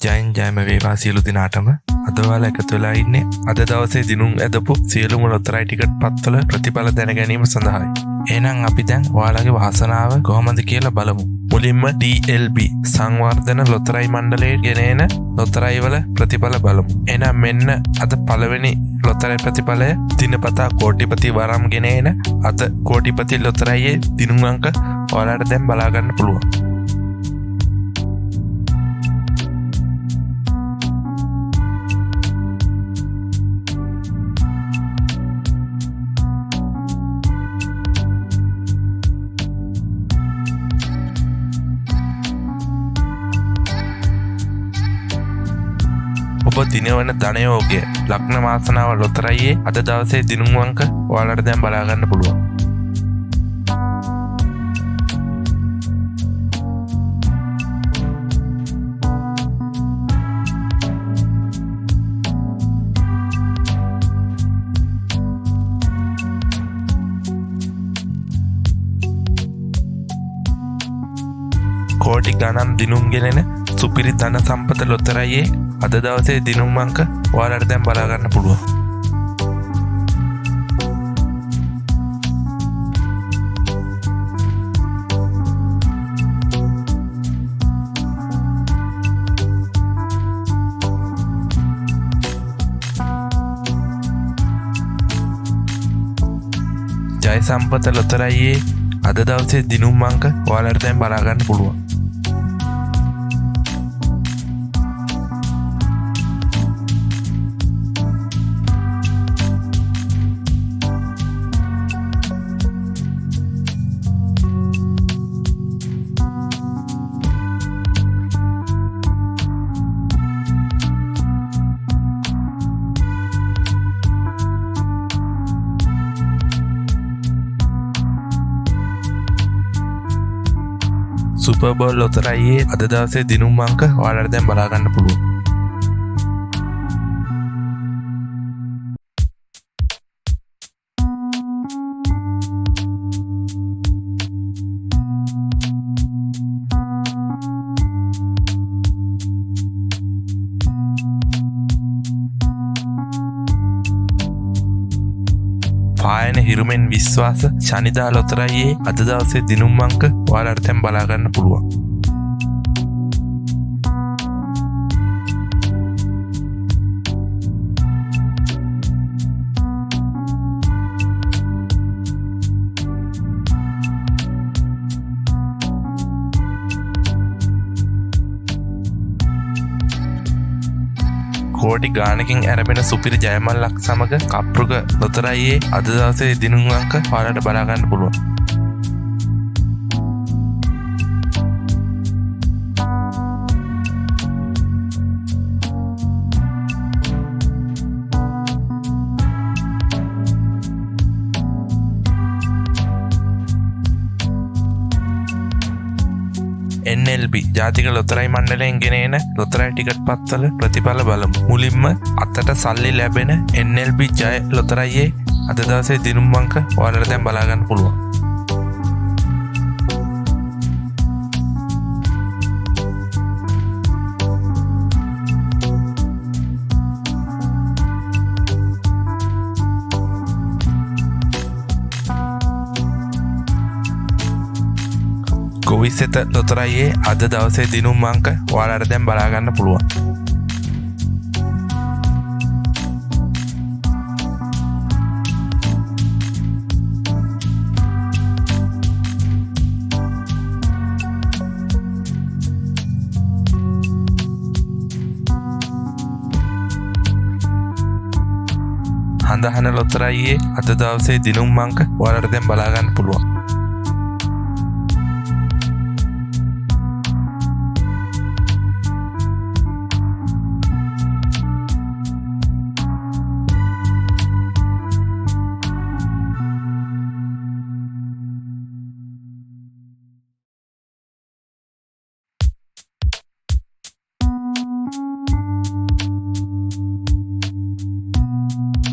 ජයින් ජයම වේවා සියලු දිනාටම. අද ඔයාලා එකතු වෙලා ඉන්නේ අද දවසේ දිනුම් ඇදපු සියලුම ලොතරැයි ටිකට් පත්වල ප්‍රතිඵල දැන ගැනීම සඳහායි. එහෙනම් අපි දැන් ඔයාලගේ වාසනාව කොහොමද කියලා බලමු. මුලින්ම DLB සංවර්ධන ලොතරැයි මණ්ඩලයේ ගෙනෙන ලොතරැයි වල ප්‍රතිඵල බලමු. එහෙනම් මෙන්න අද පළවෙනි ලොතරැයි ප්‍රතිඵලය දිනපතා කෝටිපති වරම් ගෙනෙන අද කෝටිපති ලොතරැයියේ දිනුම් අංක ඔයාලට දැන් බලා ගන්න පුළුවන්. ඔබ දිනවන ධනයෝගය ලග්න වාසනාව ලොතරැයියේ අද දවසේ දිනුම් අංක ඔයාලට දැන් බලා ගන්න පුළුවන්. කෝටි ගණන් දිනුම් ගෙනෙන සුපිරි ධන සම්පත ලොතරැයියේ අද දවසේ දිනුම් අංක ඔයාලට දැන් බලා ගන්න පුළුවන්. ජය සම්පත ලොතරැයියේ අද දවසේ දිනුම් අංක ඔයාලට දැන් බලා ගන්න පුළුවන්. සුපර් බෝල් ලොතරැයියේ අද දවසේ දිනුම් අංක ඔයාලට දැන් බලා ගන්න පුළුවන්. පායන හිරුමෙන් විශ්වාස ශනිදා ලොතරැයියේ අද දවසේ දිනුම් අංක ඔයාලට දැන් බලා ගන්න පුළුවන්. කෝටි ගානකින් ඇරඹෙන සුපිරි ජයමල්ලක් සමග කප්රුග ලොතරැයියේ අද දවසේ දිනුම් අංක ඔයාලට බලා ගන්න පුළුවන්. NLB ජාතික ලොතරැයි මණ්ඩලයෙන් ගෙනෙන ලොතරැයි ටිකට් පත්වල ප්‍රතිඵල බලමු. මුලින්ම අතට සල්ලි ලැබෙන NLB ජය ලොතරැයියේ අද දවසේ දිනුම් අංක ඔයාලට දැන් බලා ගන්න පුළුවන්. ගොවිසෙත ලොතරැයියේ අද දවසේ දිනුම් අංක ඔයාලට දැන් බලා ගන්න පුළුවන්. හඳහන ලොතරැයියේ අද දවසේ දිනුම් අංක ඔයාලට දැන් බලා ගන්න පුළුවන්.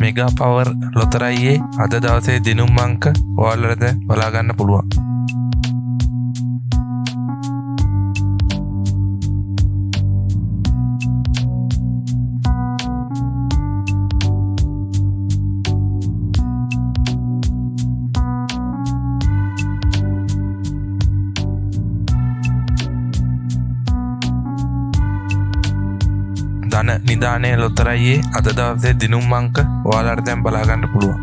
මෙගා පවර් ලොතරැයියේ අද දවසේ දිනුම් අංක ඔයාලට බලා ගන්න පුළුවන්. ධන නිදානේ ලොතරැයියේ අද දවසේ දිනුම් අංක ඔයාලට දැන් බලා ගන්න පුළුවන්.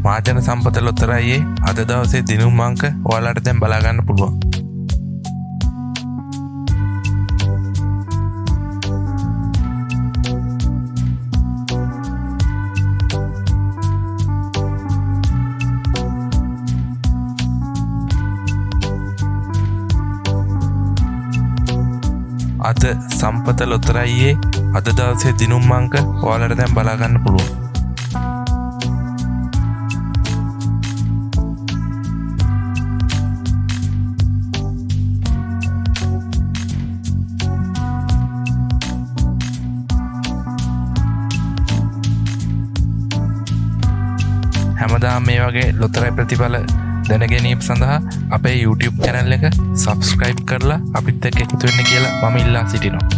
මහජන සම්පත ලොතරැයියේ අද දවසේ දිනුම් අංක ඔයාලට දැන් බලා ගන්න පුළුවන්. අද සම්පත ලොතරැයියේ අද දවසේ දිනුම් අංක ඔයාලට දැන් බලා ගන්න පුළුවන්. හැමදාම මේ වගේ ලොතරැයි ප්‍රතිඵල දැන ගැනීම සඳහා අපේ YouTube channel එක subscribe කරලා අපිත් එක්ක එකතු වෙන්න කියලා මම ඉල්ලා සිටිනවා.